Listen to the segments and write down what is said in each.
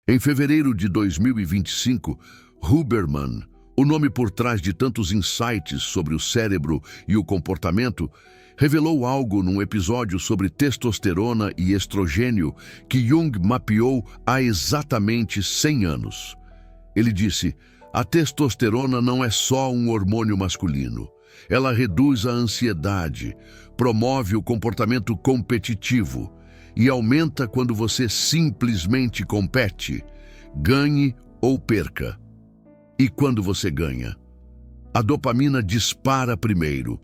Em fevereiro de 2025, Huberman, o nome por trás de tantos insights sobre o cérebro e o comportamento, revelou algo num episódio sobre testosterona e estrogênio que Jung mapeou há exatamente 100 anos. Ele disse: a testosterona não é só um hormônio masculino. Ela reduz a ansiedade, promove o comportamento competitivo e aumenta quando você simplesmente compete, ganhe ou perca. E quando você ganha, a dopamina dispara primeiro.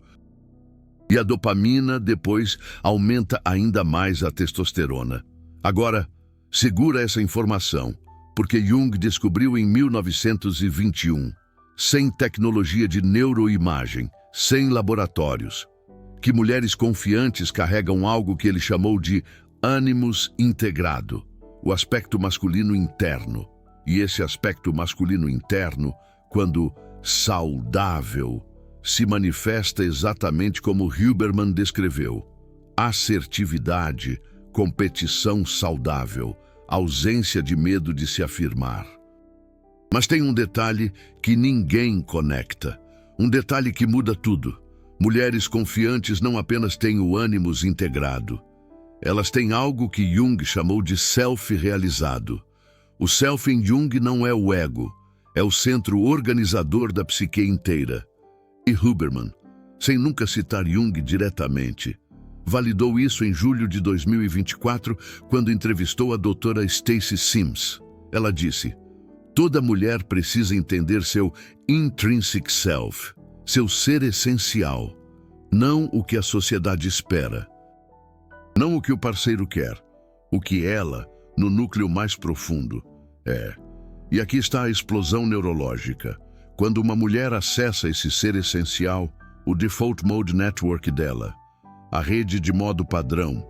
E a dopamina depois aumenta ainda mais a testosterona. Agora, segura essa informação, porque Jung descobriu em 1921, sem tecnologia de neuroimagem, sem laboratórios, que mulheres confiantes carregam algo que ele chamou de ânimos integrado, o aspecto masculino interno. E esse aspecto masculino interno, quando saudável, se manifesta exatamente como Huberman descreveu: assertividade, competição saudável, ausência de medo de se afirmar. Mas tem um detalhe que ninguém conecta, um detalhe que muda tudo. Mulheres confiantes não apenas têm o ânimos integrado, elas têm algo que Jung chamou de self realizado. O self em Jung não é o ego, é o centro organizador da psique inteira. E Huberman, sem nunca citar Jung diretamente, validou isso em julho de 2024, quando entrevistou a doutora Stacy Sims. Ela disse: toda mulher precisa entender seu intrinsic self, seu ser essencial, não o que a sociedade espera, não o que o parceiro quer, o que ela, no núcleo mais profundo, é. E aqui está a explosão neurológica. Quando uma mulher acessa esse ser essencial, o Default Mode Network dela, a rede de modo padrão,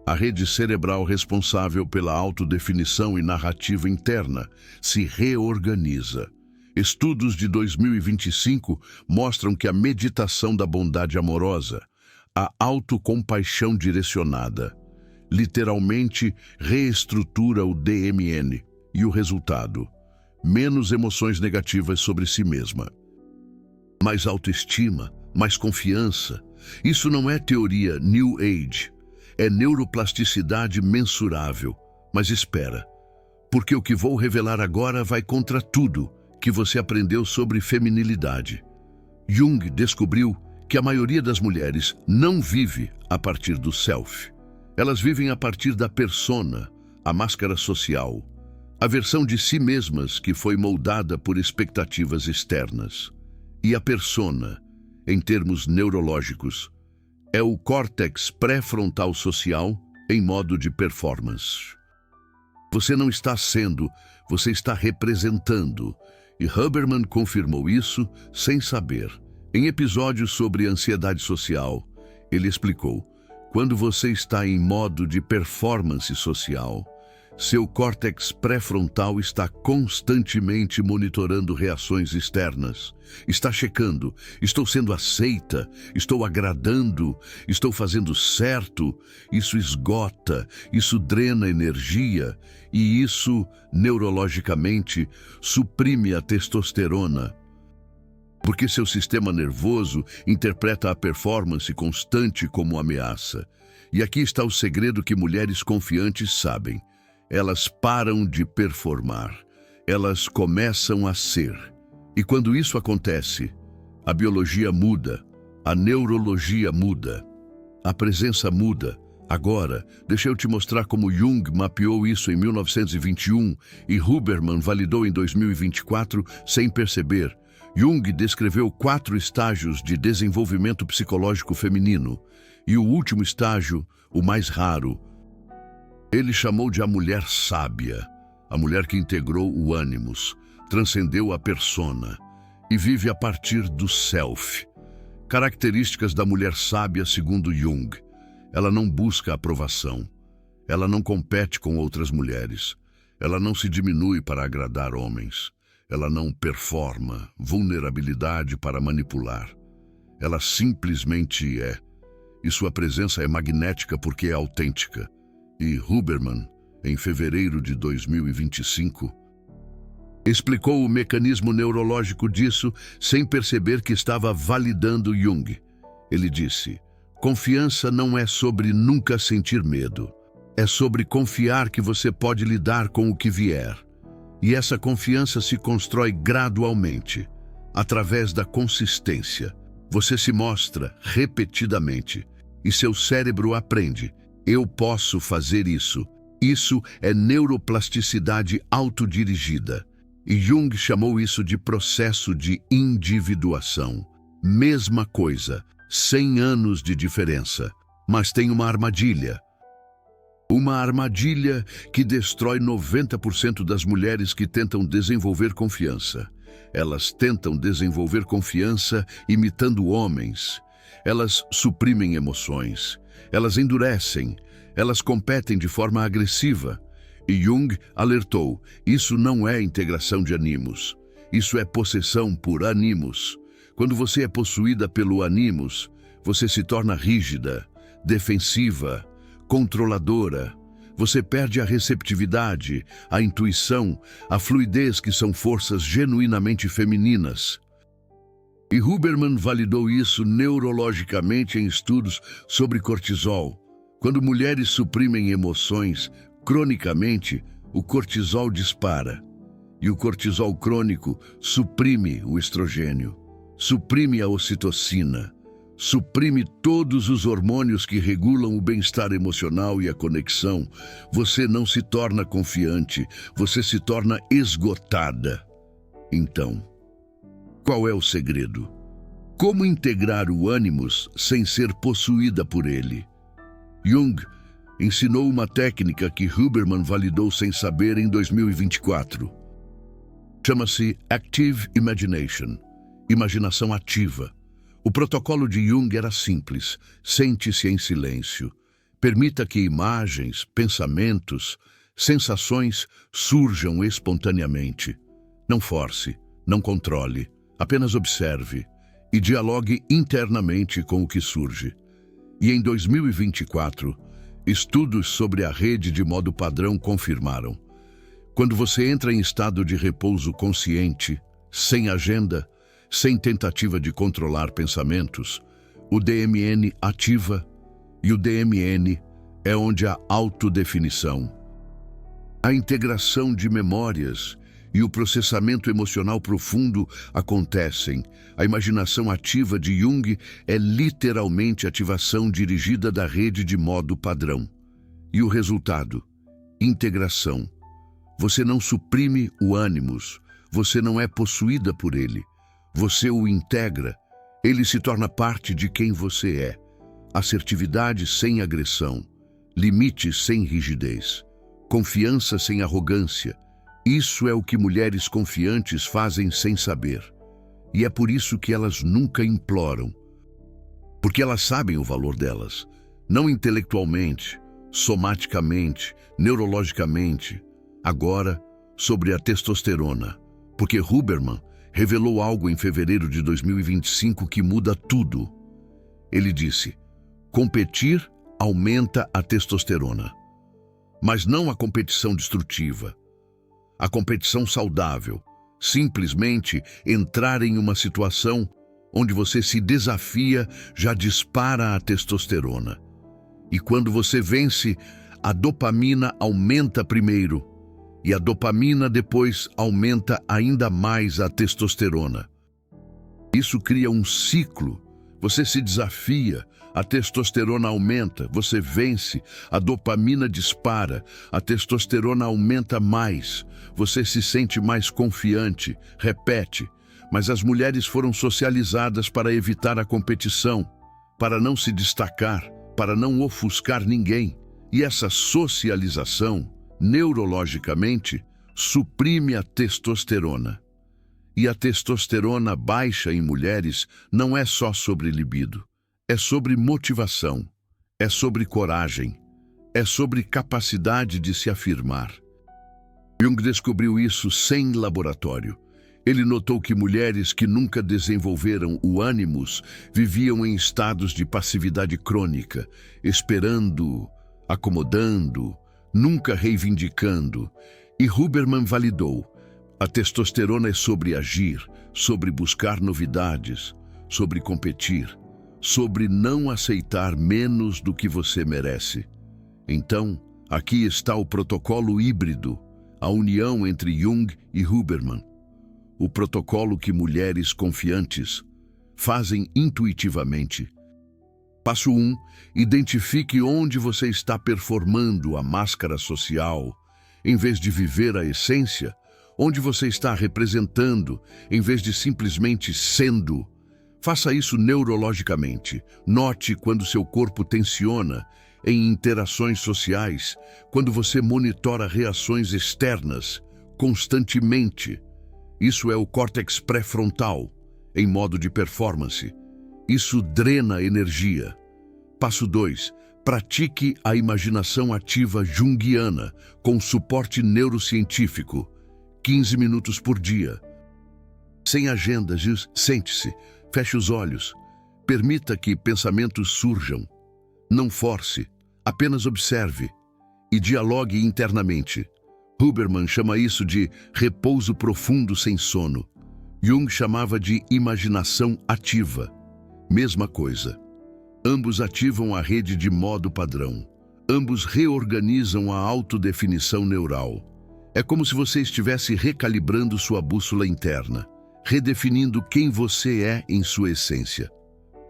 a rede cerebral responsável pela autodefinição e narrativa interna, se reorganiza. Estudos de 2025 mostram que a meditação da bondade amorosa, a autocompaixão direcionada, literalmente reestrutura o DMN. E o resultado? Menos emoções negativas sobre si mesma. Mais autoestima, mais confiança. Isso não é teoria New Age. É neuroplasticidade mensurável. Mas espera, porque o que vou revelar agora vai contra tudo que você aprendeu sobre feminilidade. Jung descobriu que a maioria das mulheres não vive a partir do self. Elas vivem a partir da persona, a máscara social, a versão de si mesmas que foi moldada por expectativas externas. E a persona, em termos neurológicos, é o córtex pré-frontal social em modo de performance. Você não está sendo, você está representando. E Huberman confirmou isso sem saber. Em episódios sobre ansiedade social, ele explicou: quando você está em modo de performance social, seu córtex pré-frontal está constantemente monitorando reações externas. Está checando: estou sendo aceita, estou agradando, estou fazendo certo. Isso esgota, isso drena energia e isso, neurologicamente, suprime a testosterona. Porque seu sistema nervoso interpreta a performance constante como ameaça. E aqui está o segredo que mulheres confiantes sabem. Elas param de performar. Elas começam a ser. E quando isso acontece, a biologia muda, a neurologia muda, a presença muda. Agora, deixa eu te mostrar como Jung mapeou isso em 1921 e Huberman validou em 2024 sem perceber. Jung descreveu 4 estágios de desenvolvimento psicológico feminino e o último estágio, o mais raro, ele chamou de a mulher sábia, a mulher que integrou o ânimos, transcendeu a persona e vive a partir do self. Características da mulher sábia segundo Jung: ela não busca aprovação, ela não compete com outras mulheres, ela não se diminui para agradar homens, ela não performa vulnerabilidade para manipular, ela simplesmente é, e sua presença é magnética porque é autêntica. E Huberman, em fevereiro de 2025, explicou o mecanismo neurológico disso sem perceber que estava validando Jung. Ele disse: confiança não é sobre nunca sentir medo. É sobre confiar que você pode lidar com o que vier. E essa confiança se constrói gradualmente, através da consistência. Você se mostra repetidamente e seu cérebro aprende: eu posso fazer isso. Isso é neuroplasticidade autodirigida. E Jung chamou isso de processo de individuação. Mesma coisa, 100 anos de diferença, mas tem uma armadilha. Uma armadilha que destrói 90% das mulheres que tentam desenvolver confiança. Elas tentam desenvolver confiança imitando homens. Elas suprimem emoções. Elas endurecem. Elas competem de forma agressiva. E Jung alertou: isso não é integração de animus. Isso é possessão por animus. Quando você é possuída pelo animus, você se torna rígida, defensiva, controladora. Você perde a receptividade, a intuição, a fluidez, que são forças genuinamente femininas. E Huberman validou isso neurologicamente em estudos sobre cortisol. Quando mulheres suprimem emoções cronicamente, o cortisol dispara. E o cortisol crônico suprime o estrogênio, suprime a ocitocina, suprime todos os hormônios que regulam o bem-estar emocional e a conexão. Você não se torna confiante, você se torna esgotada. Então, qual é o segredo? Como integrar o ânimos sem ser possuída por ele? Jung ensinou uma técnica que Huberman validou sem saber em 2024. Chama-se Active Imagination, imaginação ativa. O protocolo de Jung era simples: sente-se em silêncio. Permita que imagens, pensamentos, sensações surjam espontaneamente. Não force, não controle, apenas observe e dialogue internamente com o que surge. E em 2024, estudos sobre a rede de modo padrão confirmaram: quando você entra em estado de repouso consciente, sem agenda, sem tentativa de controlar pensamentos, o DMN ativa, e o DMN é onde a autodefinição, a integração de memórias e o processamento emocional profundo acontecem. A imaginação ativa de Jung é literalmente ativação dirigida da rede de modo padrão. E o resultado? Integração. Você não suprime o ânimos, você não é possuída por ele. Você o integra, ele se torna parte de quem você é. Assertividade sem agressão, limites sem rigidez, confiança sem arrogância. Isso é o que mulheres confiantes fazem sem saber. E é por isso que elas nunca imploram. Porque elas sabem o valor delas, não intelectualmente, somaticamente, neurologicamente. Agora, sobre a testosterona, porque Huberman revelou algo em fevereiro de 2025 que muda tudo. Ele disse: competir aumenta a testosterona, mas não a competição destrutiva. A competição saudável, simplesmente entrar em uma situação onde você se desafia, já dispara a testosterona. E quando você vence, a dopamina aumenta primeiro, e a dopamina depois aumenta ainda mais a testosterona. Isso cria um ciclo. Você se desafia, a testosterona aumenta, você vence, a dopamina dispara, a testosterona aumenta mais, você se sente mais confiante, repete. Mas as mulheres foram socializadas para evitar a competição, para não se destacar, para não ofuscar ninguém. E essa socialização, neurologicamente, suprime a testosterona. E a testosterona baixa em mulheres não é só sobre libido. É sobre motivação, é sobre coragem, é sobre capacidade de se afirmar. Jung descobriu isso sem laboratório. Ele notou que mulheres que nunca desenvolveram o ânimos viviam em estados de passividade crônica, esperando, acomodando, nunca reivindicando. E Huberman validou. A testosterona é sobre agir, sobre buscar novidades, sobre competir, sobre não aceitar menos do que você merece. Então, aqui está o protocolo híbrido, a união entre Jung e Huberman. O protocolo que mulheres confiantes fazem intuitivamente. Passo 1. Identifique onde você está performando a máscara social, em vez de viver a essência, onde você está representando, em vez de simplesmente sendo. Faça isso neurologicamente. Note quando seu corpo tensiona em interações sociais, quando você monitora reações externas constantemente. Isso é o córtex pré-frontal, em modo de performance. Isso drena energia. Passo 2. Pratique a imaginação ativa junguiana com suporte neurocientífico. 15 minutos por dia. Sem agendas, sente-se, feche os olhos. Permita que pensamentos surjam. Não force, apenas observe e dialogue internamente. Huberman chama isso de repouso profundo sem sono. Jung chamava de imaginação ativa. Mesma coisa. Ambos ativam a rede de modo padrão. Ambos reorganizam a autodefinição neural. É como se você estivesse recalibrando sua bússola interna, redefinindo quem você é em sua essência.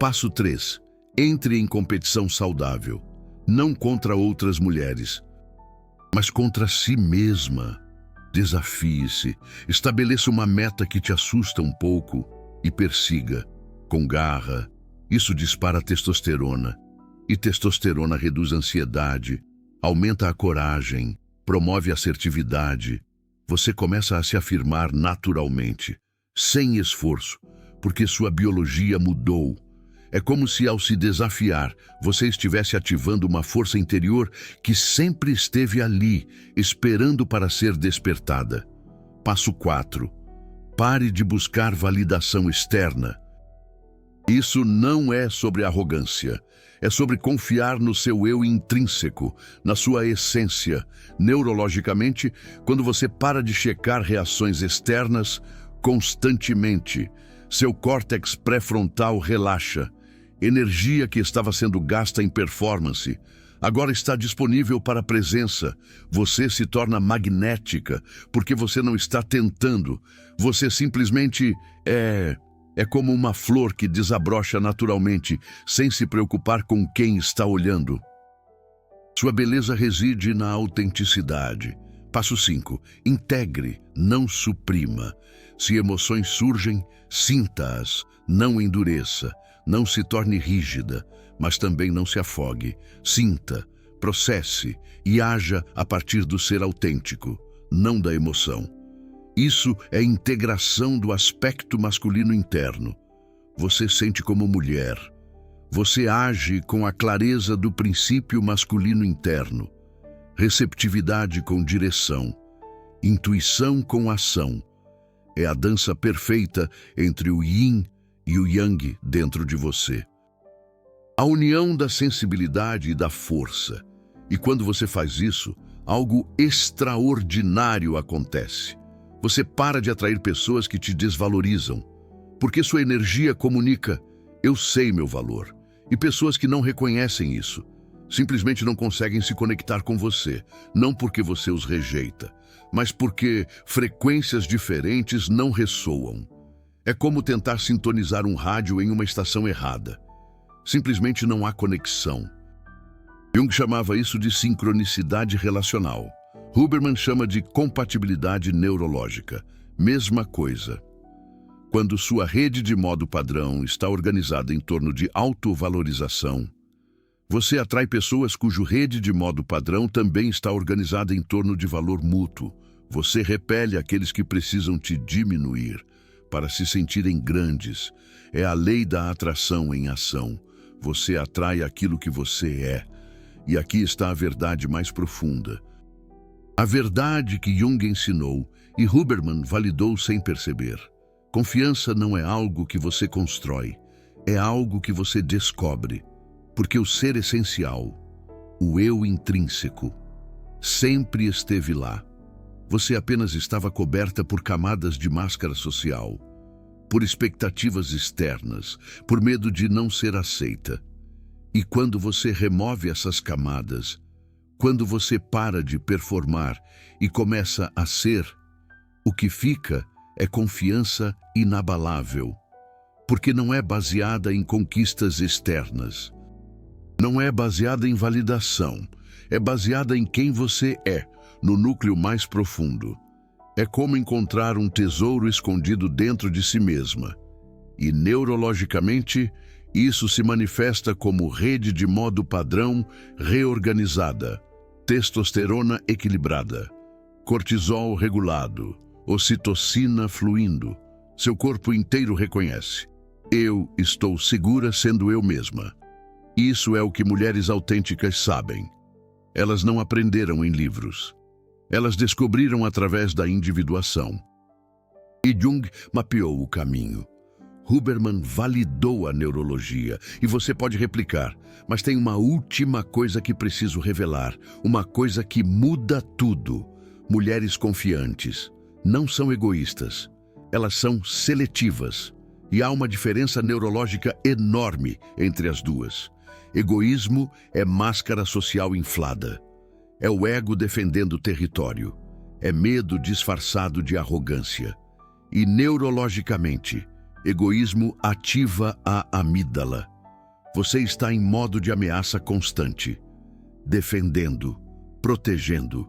Passo 3. Entre em competição saudável. Não contra outras mulheres, mas contra si mesma. Desafie-se, estabeleça uma meta que te assusta um pouco e persiga, com garra. Isso dispara testosterona, e testosterona reduz a ansiedade, aumenta a coragem, promove a assertividade. Você começa a se afirmar naturalmente, sem esforço, porque sua biologia mudou. É como se, ao se desafiar, você estivesse ativando uma força interior que sempre esteve ali, esperando para ser despertada. Passo 4. Pare de buscar validação externa. Isso não é sobre arrogância. É sobre confiar no seu eu intrínseco, na sua essência. Neurologicamente, quando você para de checar reações externas constantemente, seu córtex pré-frontal relaxa. Energia que estava sendo gasta em performance agora está disponível para a presença. Você se torna magnética porque você não está tentando. Você simplesmente é como uma flor que desabrocha naturalmente, sem se preocupar com quem está olhando. Sua beleza reside na autenticidade. Passo 5. Integre, não suprima. Se emoções surgem, sinta-as, não endureça. Não se torne rígida, mas também não se afogue. Sinta, processe e haja a partir do ser autêntico, não da emoção. Isso é integração do aspecto masculino interno. Você sente como mulher. Você age com a clareza do princípio masculino interno. Receptividade com direção. Intuição com ação. É a dança perfeita entre o yin e o yang dentro de você. A união da sensibilidade e da força. E quando você faz isso, algo extraordinário acontece. Você para de atrair pessoas que te desvalorizam, porque sua energia comunica, eu sei meu valor. E pessoas que não reconhecem isso, simplesmente não conseguem se conectar com você, não porque você os rejeita, mas porque frequências diferentes não ressoam. É como tentar sintonizar um rádio em uma estação errada. Simplesmente não há conexão. Jung chamava isso de sincronicidade relacional. Huberman chama de compatibilidade neurológica. Mesma coisa. Quando sua rede de modo padrão está organizada em torno de autovalorização, você atrai pessoas cuja rede de modo padrão também está organizada em torno de valor mútuo. Você repele aqueles que precisam te diminuir para se sentirem grandes. É a lei da atração em ação. Você atrai aquilo que você é. E aqui está a verdade mais profunda. A verdade que Jung ensinou e Huberman validou sem perceber. Confiança não é algo que você constrói, é algo que você descobre. Porque o ser essencial, o eu intrínseco, Sempre esteve lá. Você apenas estava coberta por camadas de máscara social, por expectativas externas, por medo de não ser aceita. E quando você remove essas camadas, quando você para de performar e começa a ser, o que fica é confiança inabalável, porque não é baseada em conquistas externas. Não é baseada em validação, é baseada em quem você é, no núcleo mais profundo. É como encontrar um tesouro escondido dentro de si mesma. E neurologicamente, isso se manifesta como rede de modo padrão reorganizada, testosterona equilibrada, cortisol regulado, ocitocina fluindo. Seu corpo inteiro reconhece: eu estou segura sendo eu mesma. Isso é o que mulheres autênticas sabem. Elas não aprenderam em livros. Elas descobriram através da individuação. E Jung mapeou o caminho. Huberman validou a neurologia, e você pode replicar, mas tem uma última coisa que preciso revelar, uma coisa que muda tudo. Mulheres confiantes não são egoístas, elas são seletivas, e há uma diferença neurológica enorme entre as duas. Egoísmo é máscara social inflada. É o ego defendendo o território. É medo disfarçado de arrogância. E neurologicamente, egoísmo ativa a amígdala. Você está em modo de ameaça constante, defendendo, protegendo,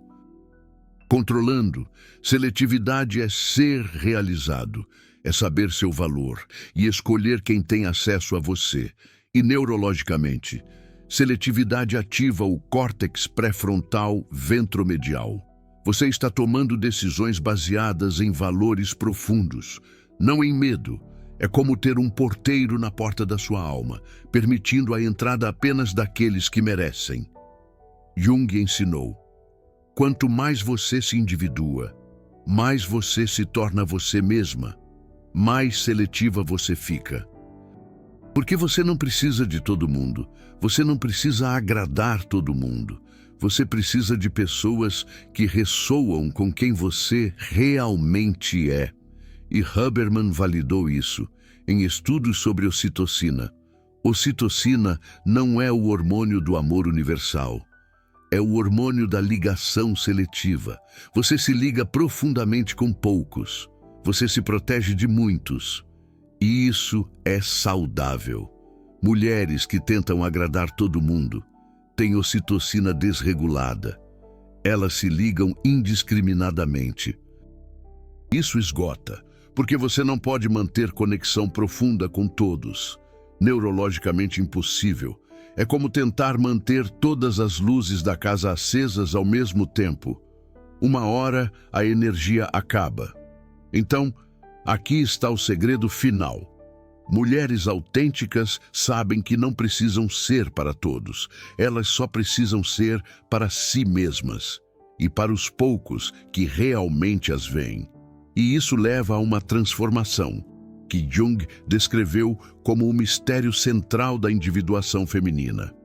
controlando. Seletividade é ser realizado, é saber seu valor e escolher quem tem acesso a você. E neurologicamente, seletividade ativa o córtex pré-frontal ventromedial. Você está tomando decisões baseadas em valores profundos, não em medo. É como ter um porteiro na porta da sua alma, permitindo a entrada apenas daqueles que merecem. Jung ensinou: quanto mais você se individua, mais você se torna você mesma, mais seletiva você fica. Porque você não precisa de todo mundo, você não precisa agradar todo mundo. Você precisa de pessoas que ressoam com quem você realmente é. E Huberman validou isso em estudos sobre ocitocina. Ocitocina não é o hormônio do amor universal. É o hormônio da ligação seletiva. Você se liga profundamente com poucos. Você se protege de muitos. E isso é saudável. Mulheres que tentam agradar todo mundo têm ocitocina desregulada. Elas se ligam indiscriminadamente. Isso esgota, porque você não pode manter conexão profunda com todos. Neurologicamente impossível. É como tentar manter todas as luzes da casa acesas ao mesmo tempo. Uma hora a energia acaba. Então, aqui está o segredo final. Mulheres autênticas sabem que não precisam ser para todos. Elas só precisam ser para si mesmas e para os poucos que realmente as veem. E isso leva a uma transformação, que Jung descreveu como o mistério central da individuação feminina.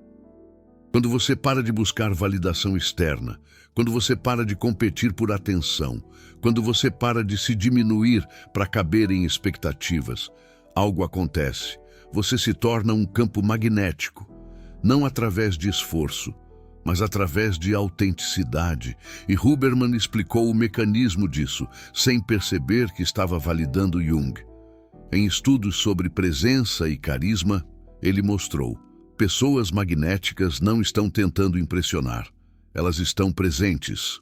Quando você para de buscar validação externa, quando você para de competir por atenção, quando você para de se diminuir para caber em expectativas, algo acontece. Você se torna um campo magnético, não através de esforço, mas através de autenticidade. E Huberman explicou o mecanismo disso, sem perceber que estava validando Jung. Em estudos sobre presença e carisma, ele mostrou: pessoas magnéticas não estão tentando impressionar, elas estão presentes.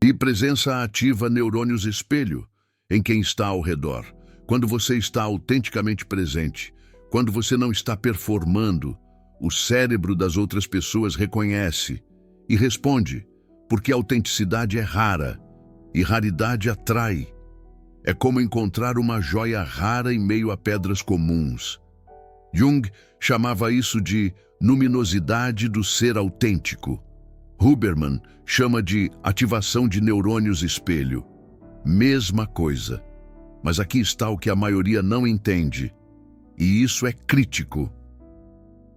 E presença ativa neurônios espelho em quem está ao redor. Quando você está autenticamente presente, quando você não está performando, o cérebro das outras pessoas reconhece e responde, porque a autenticidade é rara e raridade atrai. É como encontrar uma joia rara em meio a pedras comuns. Jung chamava isso de luminosidade do ser autêntico. Huberman chama de ativação de neurônios espelho. Mesma coisa. Mas aqui está o que a maioria não entende. E isso é crítico.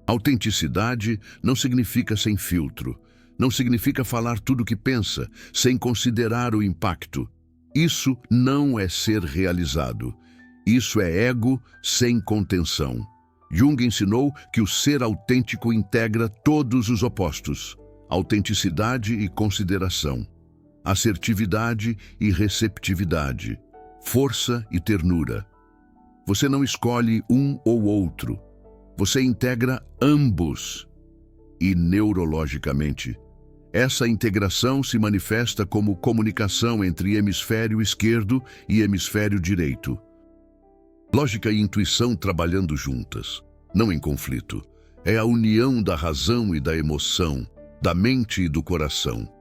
Autenticidade não significa sem filtro. não significa falar tudo o que pensa, sem considerar o impacto. Isso não é ser realizado. Isso é ego sem contenção. Jung ensinou que o ser autêntico integra todos os opostos: autenticidade e consideração, assertividade e receptividade, força e ternura. Você não escolhe um ou outro. Você integra ambos. E neurologicamente, essa integração se manifesta como comunicação entre hemisfério esquerdo e hemisfério direito. Lógica e intuição trabalhando juntas, não em conflito. É a união da razão e da emoção, da mente e do coração.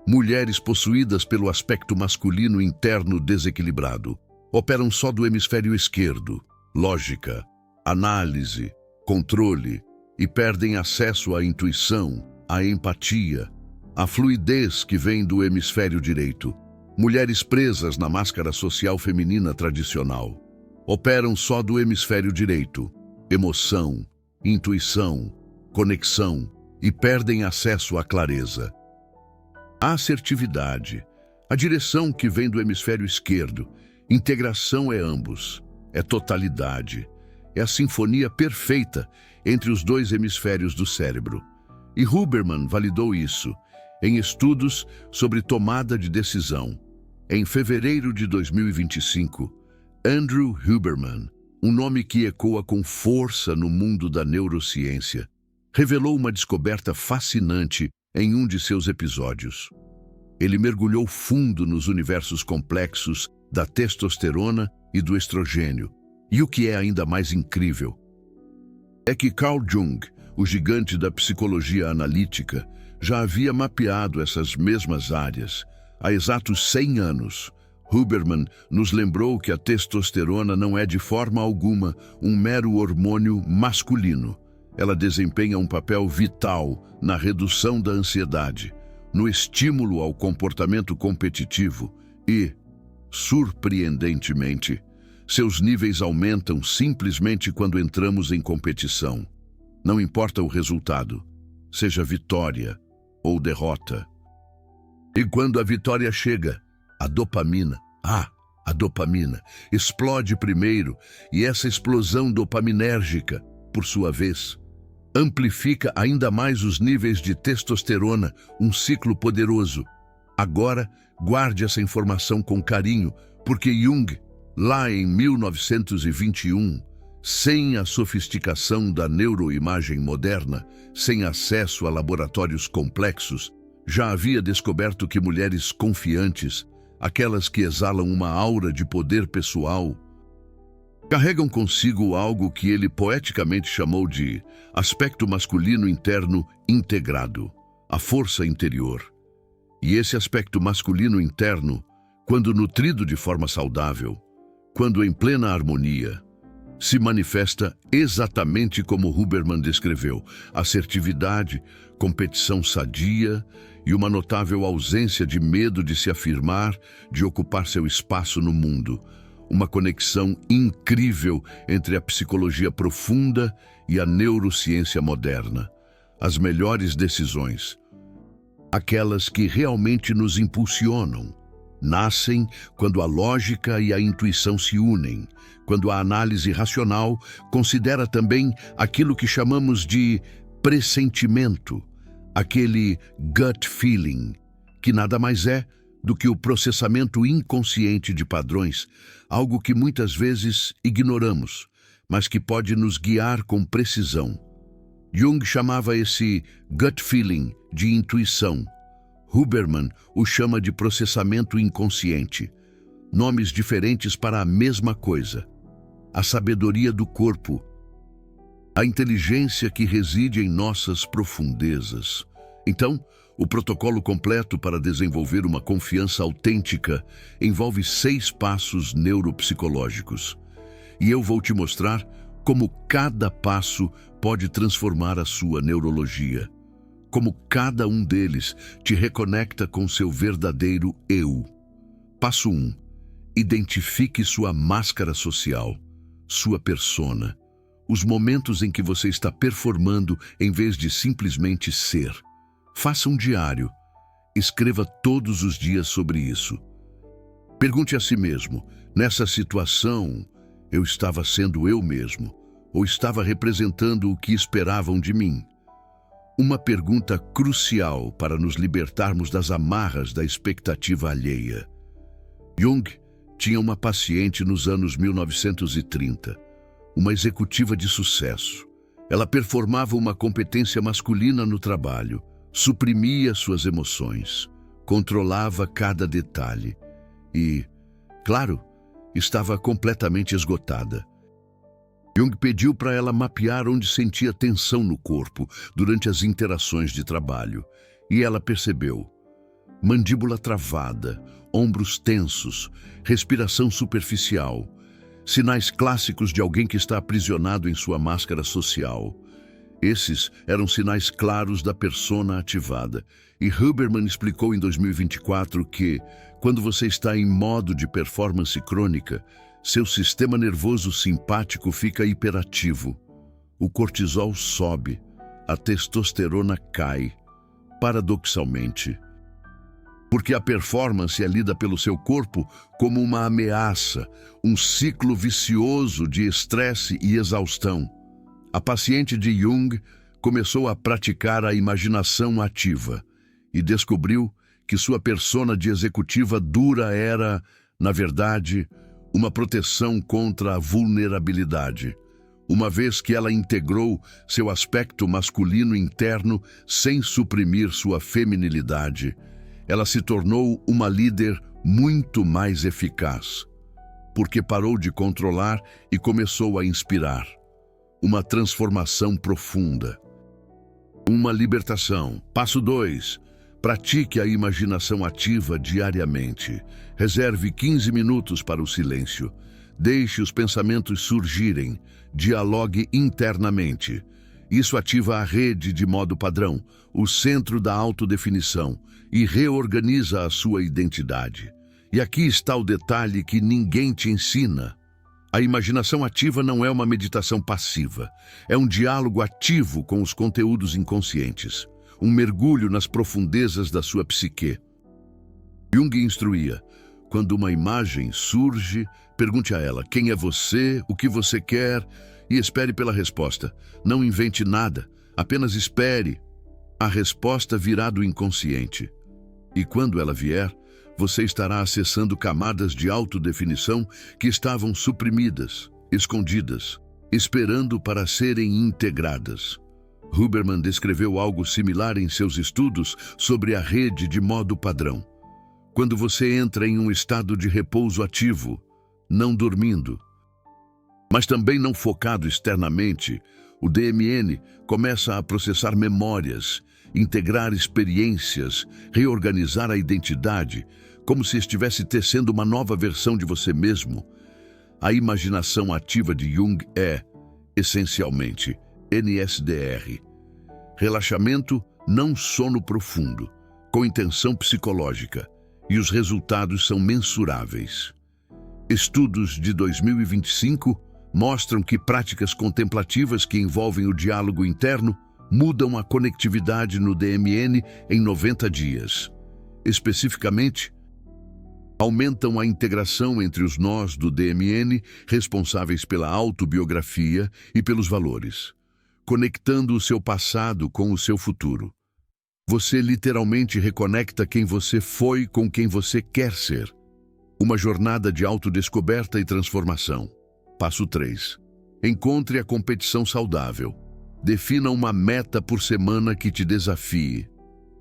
Mulheres possuídas pelo aspecto masculino interno desequilibrado operam só do hemisfério esquerdo, lógica, análise, controle, e perdem acesso à intuição, à empatia, à fluidez que vem do hemisfério direito. Mulheres presas na máscara social feminina tradicional operam só do hemisfério direito, emoção, intuição, conexão, e perdem acesso à clareza. A assertividade, a direção que vem do hemisfério esquerdo. Integração é ambos, é totalidade, é a sinfonia perfeita entre os dois hemisférios do cérebro. E Huberman validou isso em estudos sobre tomada de decisão. Em fevereiro de 2025, Andrew Huberman, um nome que ecoa com força no mundo da neurociência, revelou uma descoberta fascinante em um de seus episódios. Ele mergulhou fundo nos universos complexos da testosterona e do estrogênio. E o que é ainda mais incrível é que Carl Jung, o gigante da psicologia analítica, já havia mapeado essas mesmas áreas. Há exatos 100 anos, Huberman nos lembrou que a testosterona não é de forma alguma um mero hormônio masculino. Ela desempenha um papel vital na redução da ansiedade, no estímulo ao comportamento competitivo e, surpreendentemente, seus níveis aumentam simplesmente quando entramos em competição. Não importa o resultado, seja vitória ou derrota. E quando a vitória chega, a dopamina explode primeiro, e essa explosão dopaminérgica, por sua vez, amplifica ainda mais os níveis de testosterona, um ciclo poderoso. Agora, guarde essa informação com carinho, porque Jung, lá em 1921, sem a sofisticação da neuroimagem moderna, sem acesso a laboratórios complexos, já havia descoberto que mulheres confiantes, aquelas que exalam uma aura de poder pessoal, carregam consigo algo que ele poeticamente chamou de aspecto masculino interno integrado, a força interior. E esse aspecto masculino interno, quando nutrido de forma saudável, quando em plena harmonia, se manifesta exatamente como Huberman descreveu: assertividade, competição sadia e uma notável ausência de medo de se afirmar, de ocupar seu espaço no mundo. Uma conexão incrível entre a psicologia profunda e a neurociência moderna. As melhores decisões, aquelas que realmente nos impulsionam, nascem quando a lógica e a intuição se unem, quando a análise racional considera também aquilo que chamamos de pressentimento, aquele gut feeling, que nada mais é do que o processamento inconsciente de padrões, algo que muitas vezes ignoramos, mas que pode nos guiar com precisão. Jung chamava esse gut feeling de intuição. Huberman o chama de processamento inconsciente. Nomes diferentes para a mesma coisa. A sabedoria do corpo, a inteligência que reside em nossas profundezas. Então, o protocolo completo para desenvolver uma confiança autêntica envolve 6 passos neuropsicológicos. E eu vou te mostrar como cada passo pode transformar a sua neurologia. Como cada um deles te reconecta com seu verdadeiro eu. Passo 1. Identifique sua máscara social, sua persona. Os momentos em que você está performando em vez de simplesmente ser. Faça um diário. Escreva todos os dias sobre isso. Pergunte a si mesmo: nessa situação, eu estava sendo eu mesmo ou estava representando o que esperavam de mim? Uma pergunta crucial para nos libertarmos das amarras da expectativa alheia. Jung tinha uma paciente nos anos 1930, uma executiva de sucesso. Ela performava uma competência masculina no trabalho, suprimia suas emoções, controlava cada detalhe e, claro, estava completamente esgotada. Jung pediu para ela mapear onde sentia tensão no corpo durante as interações de trabalho, e ela percebeu: mandíbula travada, ombros tensos, respiração superficial, sinais clássicos de alguém que está aprisionado em sua máscara social. Esses eram sinais claros da persona ativada, e Huberman explicou em 2024 que, quando você está em modo de performance crônica, seu sistema nervoso simpático fica hiperativo, o cortisol sobe, a testosterona cai, paradoxalmente. Porque a performance é lida pelo seu corpo como uma ameaça, um ciclo vicioso de estresse e exaustão. A paciente de Jung começou a praticar a imaginação ativa e descobriu que sua persona de executiva dura era, na verdade, uma proteção contra a vulnerabilidade, uma vez que ela integrou seu aspecto masculino interno sem suprimir sua feminilidade. Ela se tornou uma líder muito mais eficaz, porque parou de controlar e começou a inspirar. Uma transformação profunda. Uma libertação. Passo 2. Pratique a imaginação ativa diariamente. Reserve 15 minutos para o silêncio. Deixe os pensamentos surgirem. Dialogue internamente. Isso ativa a rede de modo padrão, o centro da autodefinição, e reorganiza a sua identidade. E aqui está o detalhe que ninguém te ensina. A imaginação ativa não é uma meditação passiva. É um diálogo ativo com os conteúdos inconscientes. Um mergulho nas profundezas da sua psique. Jung instruía: quando uma imagem surge, pergunte a ela quem é você, o que você quer, e espere pela resposta. Não invente nada, apenas espere. A resposta virá do inconsciente. E quando ela vier, você estará acessando camadas de autodefinição que estavam suprimidas, escondidas, esperando para serem integradas. Huberman descreveu algo similar em seus estudos sobre a rede de modo padrão. Quando você entra em um estado de repouso ativo, não dormindo, mas também não focado externamente, o DMN começa a processar memórias, integrar experiências, reorganizar a identidade, como se estivesse tecendo uma nova versão de você mesmo. A imaginação ativa de Jung é, essencialmente, NSDR. Relaxamento, não sono profundo, com intenção psicológica, e os resultados são mensuráveis. Estudos de 2025 mostram que práticas contemplativas que envolvem o diálogo interno mudam a conectividade no DMN em 90 dias. Especificamente, aumentam a integração entre os nós do DMN responsáveis pela autobiografia e pelos valores, conectando o seu passado com o seu futuro. Você literalmente reconecta quem você foi com quem você quer ser. Uma jornada de autodescoberta e transformação. Passo 3. Encontre a competição saudável. Defina uma meta por semana que te desafie.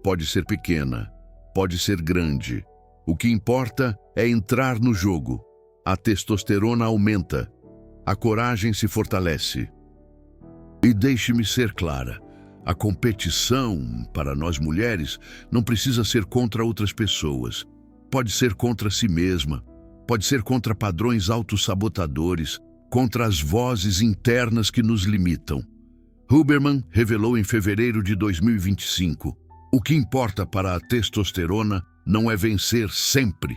Pode ser pequena, pode ser grande. O que importa é entrar no jogo. A testosterona aumenta, a coragem se fortalece. E deixe-me ser clara, a competição, para nós mulheres, não precisa ser contra outras pessoas. Pode ser contra si mesma, pode ser contra padrões autossabotadores, contra as vozes internas que nos limitam. Huberman revelou em fevereiro de 2025: o que importa para a testosterona não é vencer sempre,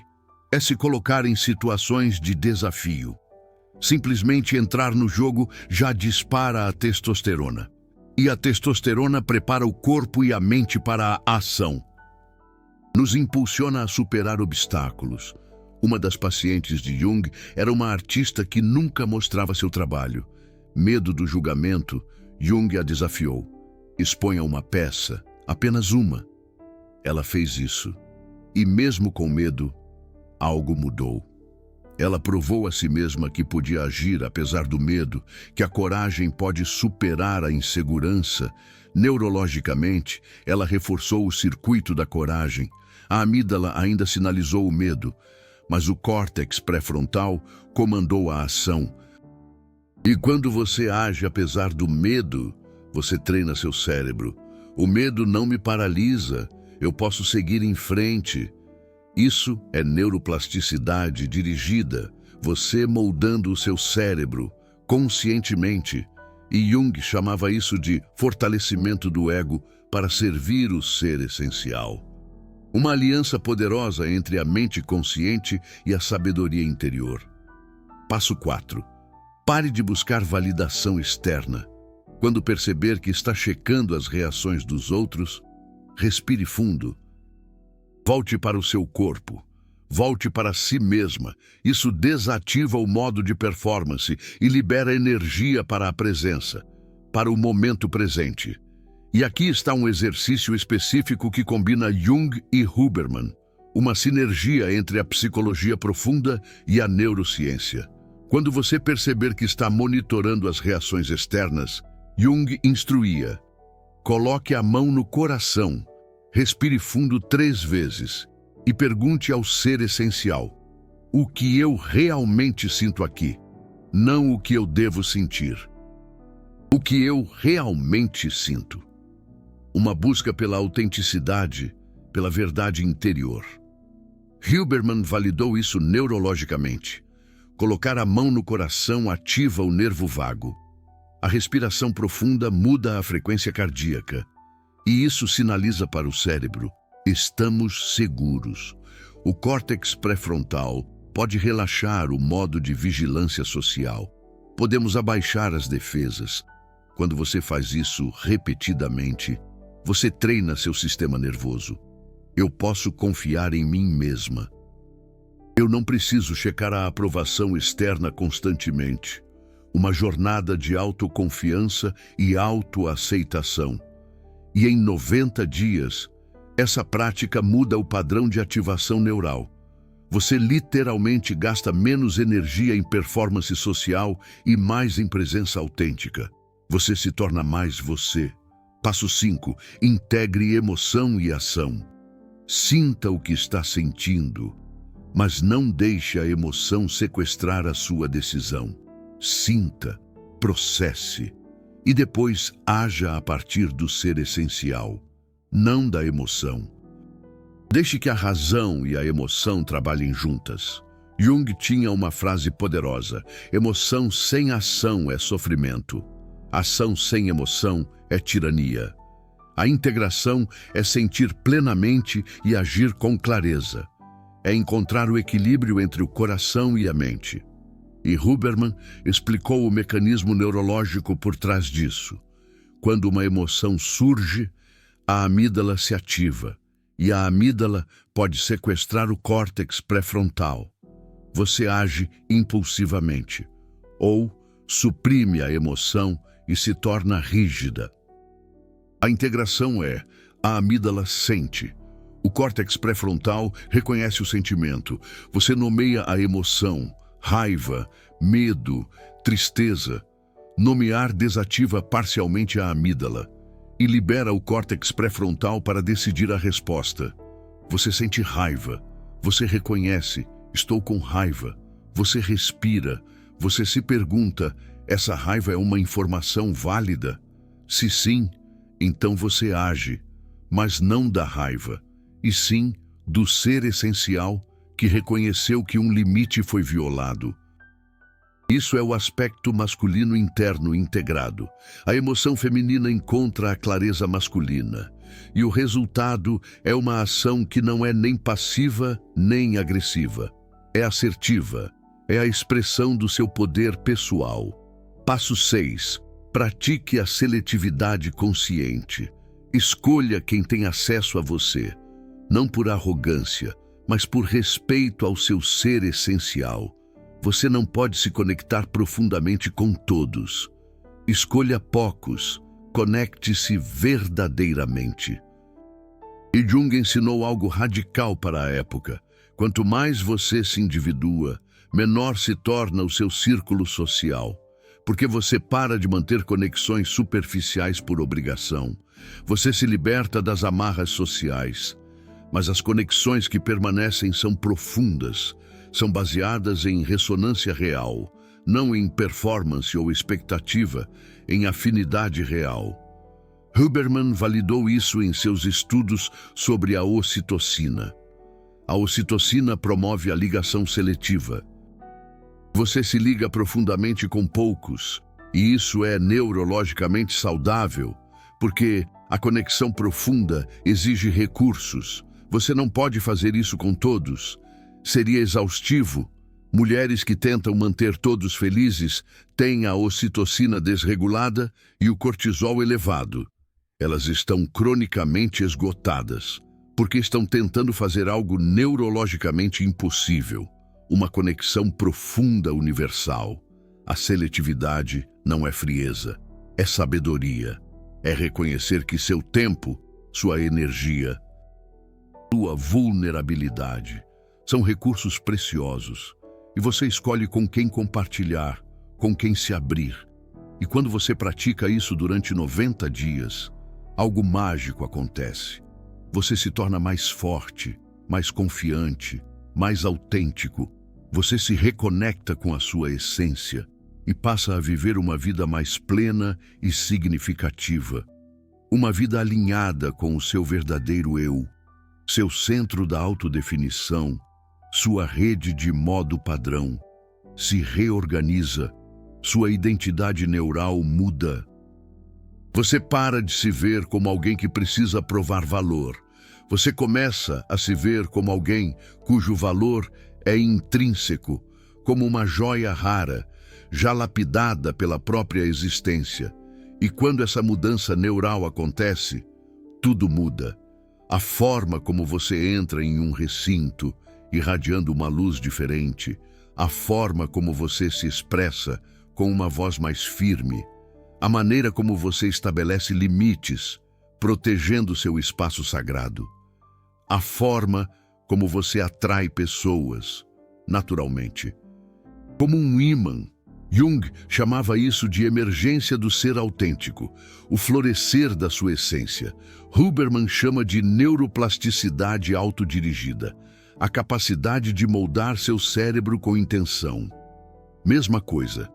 é se colocar em situações de desafio. Simplesmente entrar no jogo já dispara a testosterona. E a testosterona prepara o corpo e a mente para a ação. Nos impulsiona a superar obstáculos. Uma das pacientes de Jung era uma artista que nunca mostrava seu trabalho. Medo do julgamento, Jung a desafiou. Exponha uma peça, apenas uma. Ela fez isso. E mesmo com medo, algo mudou. Ela provou a si mesma que podia agir apesar do medo, que a coragem pode superar a insegurança. Neurologicamente, ela reforçou o circuito da coragem. A amígdala ainda sinalizou o medo, mas o córtex pré-frontal comandou a ação. E quando você age apesar do medo, você treina seu cérebro. O medo não me paralisa, eu posso seguir em frente. Isso é neuroplasticidade dirigida, você moldando o seu cérebro conscientemente. E Jung chamava isso de fortalecimento do ego para servir o ser essencial. Uma aliança poderosa entre a mente consciente e a sabedoria interior. Passo 4. Pare de buscar validação externa. Quando perceber que está checando as reações dos outros, respire fundo. Volte para o seu corpo. Volte para si mesma. Isso desativa o modo de performance e libera energia para a presença, para o momento presente. E aqui está um exercício específico que combina Jung e Huberman, uma sinergia entre a psicologia profunda e a neurociência. Quando você perceber que está monitorando as reações externas, Jung instruía: coloque a mão no coração, respire fundo 3 vezes e pergunte ao ser essencial: o que eu realmente sinto aqui, não o que eu devo sentir. O que eu realmente sinto. Uma busca pela autenticidade, pela verdade interior. Huberman validou isso neurologicamente. Colocar a mão no coração ativa o nervo vago. A respiração profunda muda a frequência cardíaca. E isso sinaliza para o cérebro: estamos seguros. O córtex pré-frontal pode relaxar o modo de vigilância social. Podemos abaixar as defesas. Quando você faz isso repetidamente, você treina seu sistema nervoso. Eu posso confiar em mim mesma. Eu não preciso checar a aprovação externa constantemente. Uma jornada de autoconfiança e autoaceitação. E em 90 dias, essa prática muda o padrão de ativação neural. Você literalmente gasta menos energia em performance social e mais em presença autêntica. Você se torna mais você. Passo 5. Integre emoção e ação. Sinta o que está sentindo, mas não deixe a emoção sequestrar a sua decisão. Sinta, processe e depois haja a partir do ser essencial, não da emoção. Deixe que a razão e a emoção trabalhem juntas. Jung tinha uma frase poderosa: emoção sem ação é sofrimento. Ação sem emoção é tirania. A integração é sentir plenamente e agir com clareza. É encontrar o equilíbrio entre o coração e a mente. E Huberman explicou o mecanismo neurológico por trás disso. Quando uma emoção surge, a amígdala se ativa, e a amígdala pode sequestrar o córtex pré-frontal. Você age impulsivamente, ou suprime a emoção e se torna rígida. A integração é: a amígdala sente. O córtex pré-frontal reconhece o sentimento. Você nomeia a emoção, raiva, medo, tristeza. Nomear desativa parcialmente a amígdala e libera o córtex pré-frontal para decidir a resposta. Você sente raiva. Você reconhece: estou com raiva. Você respira. Você se pergunta: essa raiva é uma informação válida? Se sim, então você age, mas não da raiva, e sim do ser essencial que reconheceu que um limite foi violado. Isso é o aspecto masculino interno integrado. A emoção feminina encontra a clareza masculina, e o resultado é uma ação que não é nem passiva nem agressiva. É assertiva, é a expressão do seu poder pessoal. Passo 6. Pratique a seletividade consciente. Escolha quem tem acesso a você, não por arrogância, mas por respeito ao seu ser essencial. Você não pode se conectar profundamente com todos. Escolha poucos. Conecte-se verdadeiramente. E Jung ensinou algo radical para a época. Quanto mais você se individua, menor se torna o seu círculo social. Porque você para de manter conexões superficiais por obrigação. Você se liberta das amarras sociais. Mas as conexões que permanecem são profundas, são baseadas em ressonância real, não em performance ou expectativa, em afinidade real. Huberman validou isso em seus estudos sobre a ocitocina. A ocitocina promove a ligação seletiva. Você se liga profundamente com poucos, e isso é neurologicamente saudável, porque a conexão profunda exige recursos. Você não pode fazer isso com todos. Seria exaustivo. Mulheres que tentam manter todos felizes têm a ocitocina desregulada e o cortisol elevado. Elas estão cronicamente esgotadas, porque estão tentando fazer algo neurologicamente impossível, uma conexão profunda universal. A seletividade não é frieza, é sabedoria. É reconhecer que seu tempo, sua energia, sua vulnerabilidade são recursos preciosos. E você escolhe com quem compartilhar, com quem se abrir. E quando você pratica isso durante 90 dias, algo mágico acontece. Você se torna mais forte, mais confiante, mais autêntico. Você se reconecta com a sua essência e passa a viver uma vida mais plena e significativa. Uma vida alinhada com o seu verdadeiro eu, seu centro da autodefinição, sua rede de modo padrão se reorganiza, sua identidade neural muda. Você para de se ver como alguém que precisa provar valor. Você começa a se ver como alguém cujo valor é intrínseco, como uma joia rara, já lapidada pela própria existência. E quando essa mudança neural acontece, tudo muda. A forma como você entra em um recinto, irradiando uma luz diferente, a forma como você se expressa com uma voz mais firme, a maneira como você estabelece limites, protegendo seu espaço sagrado, a forma como você atrai pessoas, naturalmente. Como um ímã, Jung chamava isso de emergência do ser autêntico, o florescer da sua essência. Huberman chama de neuroplasticidade autodirigida, a capacidade de moldar seu cérebro com intenção. Mesma coisa,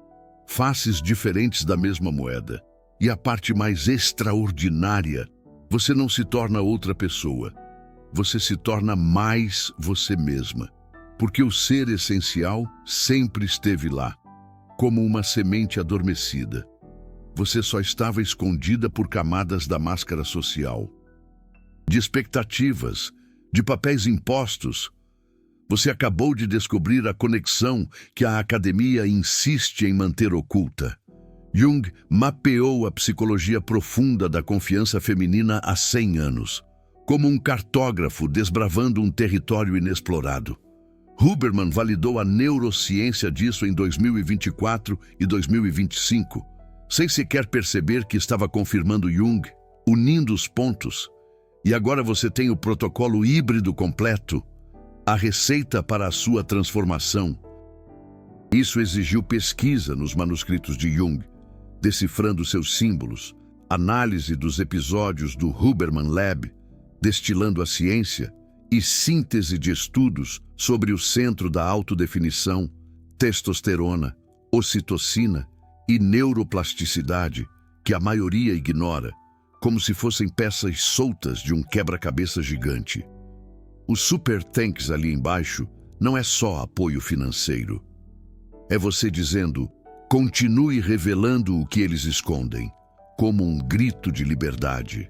faces diferentes da mesma moeda. E a parte mais extraordinária, você não se torna outra pessoa. Você se torna mais você mesma. Porque o ser essencial sempre esteve lá, como uma semente adormecida. Você só estava escondida por camadas da máscara social, de expectativas, de papéis impostos. Você acabou de descobrir a conexão que a academia insiste em manter oculta. Jung mapeou a psicologia profunda da confiança feminina há 100 anos, como um cartógrafo desbravando um território inexplorado. Huberman validou a neurociência disso em 2024 e 2025, sem sequer perceber que estava confirmando Jung, unindo os pontos. E agora você tem o protocolo híbrido completo, a receita para a sua transformação. Isso exigiu pesquisa nos manuscritos de Jung, decifrando seus símbolos, análise dos episódios do Huberman Lab, destilando a ciência, e síntese de estudos sobre o centro da autodefinição, testosterona, ocitocina e neuroplasticidade, que a maioria ignora, como se fossem peças soltas de um quebra-cabeça gigante. Os super tanks ali embaixo não é só apoio financeiro. É você dizendo, continue revelando o que eles escondem, como um grito de liberdade.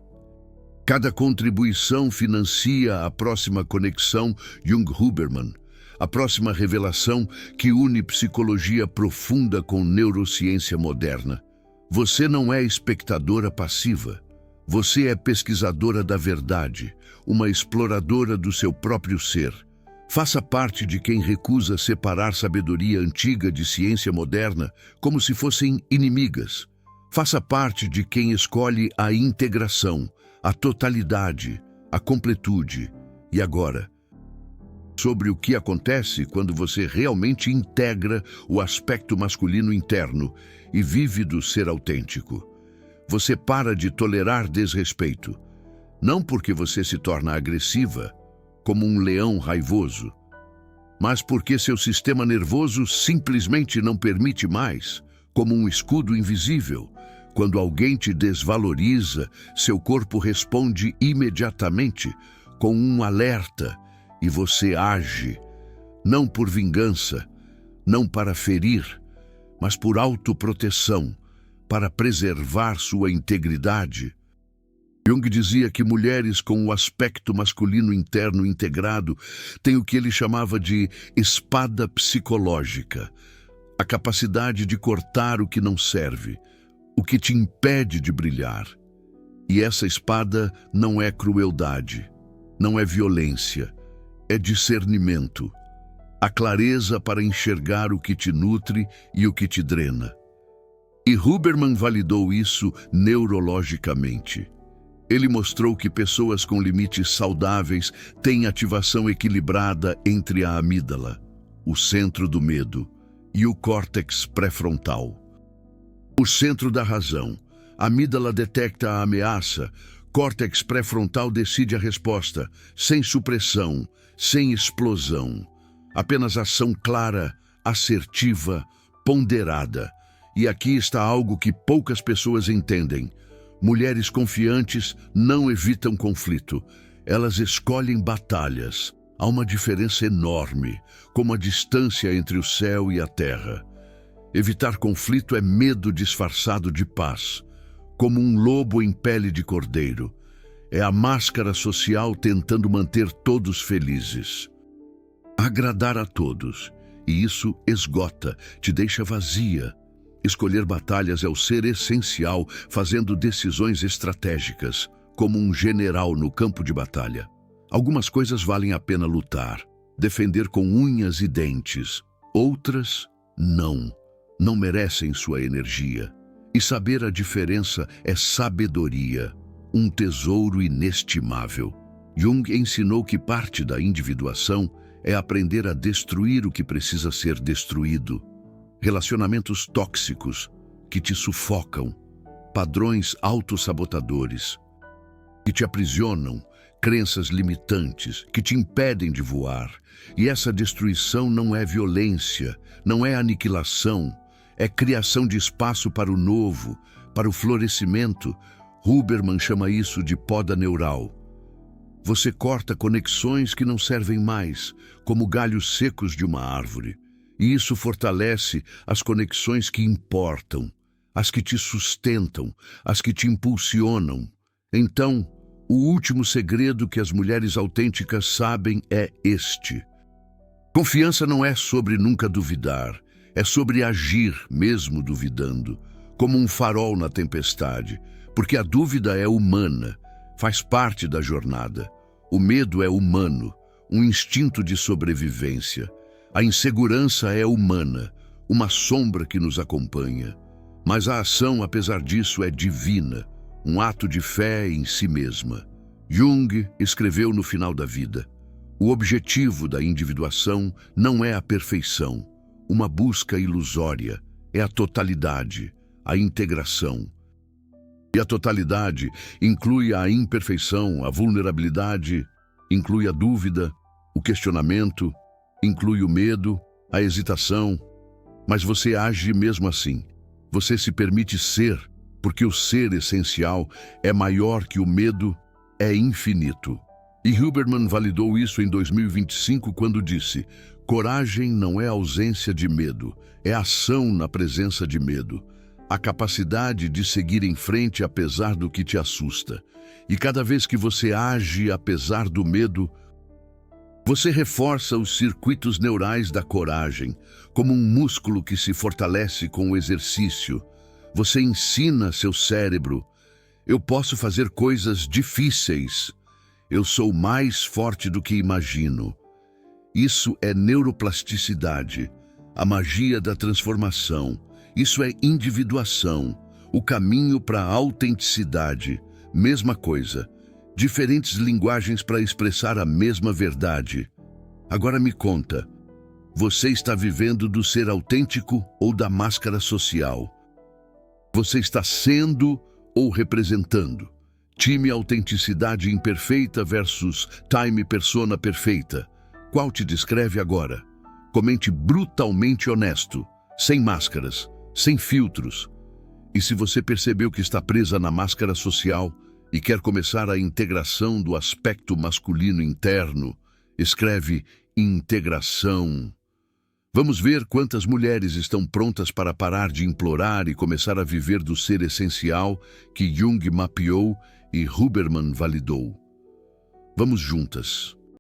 Cada contribuição financia a próxima conexão Jung-Huberman, a próxima revelação que une psicologia profunda com neurociência moderna. Você não é espectadora passiva. Você é pesquisadora da verdade, uma exploradora do seu próprio ser. Faça parte de quem recusa separar sabedoria antiga de ciência moderna como se fossem inimigas. Faça parte de quem escolhe a integração, a totalidade, a completude. E agora, sobre o que acontece quando você realmente integra o aspecto masculino interno e vive do ser autêntico. Você para de tolerar desrespeito, não porque você se torna agressiva, como um leão raivoso, mas porque seu sistema nervoso simplesmente não permite mais, como um escudo invisível. Quando alguém te desvaloriza, seu corpo responde imediatamente com um alerta e você age, não por vingança, não para ferir, mas por autoproteção, para preservar sua integridade. Jung dizia que mulheres com o aspecto masculino interno integrado têm o que ele chamava de espada psicológica, a capacidade de cortar o que não serve, o que te impede de brilhar. E essa espada não é crueldade, não é violência, é discernimento, a clareza para enxergar o que te nutre e o que te drena. E Huberman validou isso neurologicamente. Ele mostrou que pessoas com limites saudáveis têm ativação equilibrada entre a amígdala, o centro do medo, e o córtex pré-frontal. O centro da razão. A amígdala detecta a ameaça, córtex pré-frontal decide a resposta, sem supressão, sem explosão. Apenas ação clara, assertiva, ponderada. E aqui está algo que poucas pessoas entendem. Mulheres confiantes não evitam conflito. Elas escolhem batalhas. Há uma diferença enorme, como a distância entre o céu e a terra. Evitar conflito é medo disfarçado de paz, como um lobo em pele de cordeiro. É a máscara social tentando manter todos felizes. Agradar a todos, e isso esgota, te deixa vazia. Escolher batalhas é o ser essencial, fazendo decisões estratégicas, como um general no campo de batalha. Algumas coisas valem a pena lutar, defender com unhas e dentes. Outras, não merecem sua energia. E saber a diferença é sabedoria, um tesouro inestimável. Jung ensinou que parte da individuação é aprender a destruir o que precisa ser destruído. Relacionamentos tóxicos que te sufocam, padrões autossabotadores que te aprisionam, crenças limitantes que te impedem de voar. E essa destruição não é violência, não é aniquilação, é criação de espaço para o novo, para o florescimento. Huberman chama isso de poda neural. Você corta conexões que não servem mais, como galhos secos de uma árvore. E isso fortalece as conexões que importam, as que te sustentam, as que te impulsionam. Então, o último segredo que as mulheres autênticas sabem é este. Confiança não é sobre nunca duvidar, é sobre agir mesmo duvidando, como um farol na tempestade, porque a dúvida é humana, faz parte da jornada. O medo é humano, um instinto de sobrevivência. A insegurança é humana, uma sombra que nos acompanha. Mas a ação, apesar disso, é divina, um ato de fé em si mesma. Jung escreveu no final da vida: o objetivo da individuação não é a perfeição, uma busca ilusória, é a totalidade, a integração. E a totalidade inclui a imperfeição, a vulnerabilidade, inclui a dúvida, o questionamento, inclui o medo, a hesitação. Mas você age mesmo assim. Você se permite ser, porque o ser essencial é maior que o medo, é infinito. E Huberman validou isso em 2025 quando disse: coragem não é ausência de medo, é ação na presença de medo. A capacidade de seguir em frente apesar do que te assusta. E cada vez que você age apesar do medo, você reforça os circuitos neurais da coragem, como um músculo que se fortalece com o exercício. Você ensina seu cérebro: eu posso fazer coisas difíceis. Eu sou mais forte do que imagino. Isso é neuroplasticidade, a magia da transformação. Isso é individuação, o caminho para a autenticidade. Mesma coisa, diferentes linguagens para expressar a mesma verdade. Agora me conta, você está vivendo do ser autêntico ou da máscara social? Você está sendo ou representando? Time autenticidade imperfeita versus time persona perfeita. Qual te descreve agora? Comente brutalmente honesto, sem máscaras, sem filtros. E se você percebeu que está presa na máscara social e quer começar a integração do aspecto masculino interno, escreve integração. Vamos ver quantas mulheres estão prontas para parar de implorar e começar a viver do ser essencial que Jung mapeou e Huberman validou. Vamos juntas.